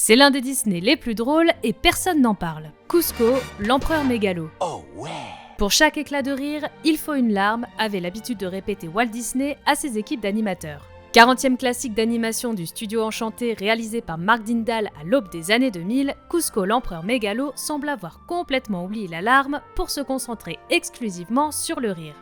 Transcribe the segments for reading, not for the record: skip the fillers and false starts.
C'est l'un des Disney les plus drôles et personne n'en parle. Kuzco, l'empereur mégalo. Oh ouais. Pour chaque éclat de rire, il faut une larme, avait l'habitude de répéter Walt Disney à ses équipes d'animateurs. 40e classique d'animation du studio Enchanté réalisé par Mark Dindal à l'aube des années 2000, Kuzco l'empereur mégalo semble avoir complètement oublié la larme pour se concentrer exclusivement sur le rire.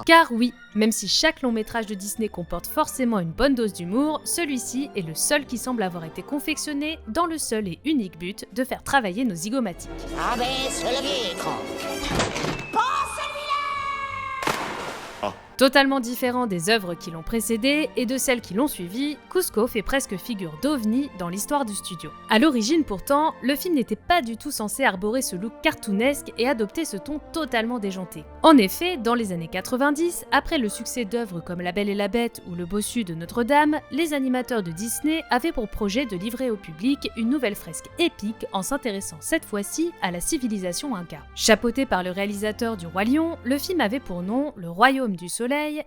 Car oui, même si chaque long métrage de Disney comporte forcément une bonne dose d'humour, celui-ci est le seul qui semble avoir été confectionné dans le seul et unique but de faire travailler nos zygomatiques. Abaisse le vitre. Totalement différent des œuvres qui l'ont précédé et de celles qui l'ont suivi, Kuzco fait presque figure d'ovni dans l'histoire du studio. À l'origine pourtant, le film n'était pas du tout censé arborer ce look cartoonesque et adopter ce ton totalement déjanté. En effet, dans les années 90, après le succès d'œuvres comme La Belle et la Bête ou Le Bossu de Notre-Dame, les animateurs de Disney avaient pour projet de livrer au public une nouvelle fresque épique en s'intéressant cette fois-ci à la civilisation Inca. Chapeauté par le réalisateur du Roi Lion, le film avait pour nom Le Royaume du Soleil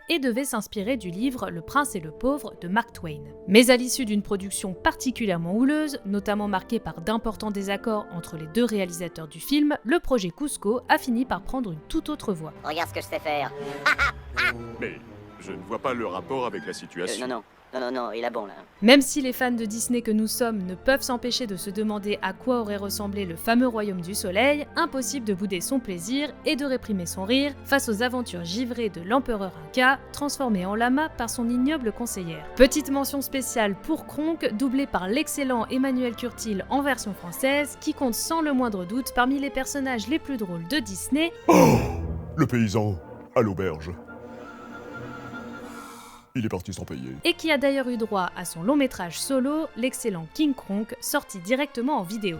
et devait s'inspirer du livre Le Prince et le Pauvre de Mark Twain. Mais à l'issue d'une production particulièrement houleuse, notamment marquée par d'importants désaccords entre les deux réalisateurs du film, le projet Kuzco a fini par prendre une toute autre voie. Regarde ce que je sais faire. Mais je ne vois pas le rapport avec la situation. Non, il a bon là. Même si les fans de Disney que nous sommes ne peuvent s'empêcher de se demander à quoi aurait ressemblé le fameux Royaume du Soleil, impossible de bouder son plaisir et de réprimer son rire face aux aventures givrées de l'empereur Inca, transformé en lama par son ignoble conseillère. Petite mention spéciale pour Kronk, doublé par l'excellent Emmanuel Curtil en version française, qui compte sans le moindre doute parmi les personnages les plus drôles de Disney. Oh, le paysan à l'auberge. Il est parti sans payer. Et qui a d'ailleurs eu droit à son long métrage solo, l'excellent King Kronk, sorti directement en vidéo.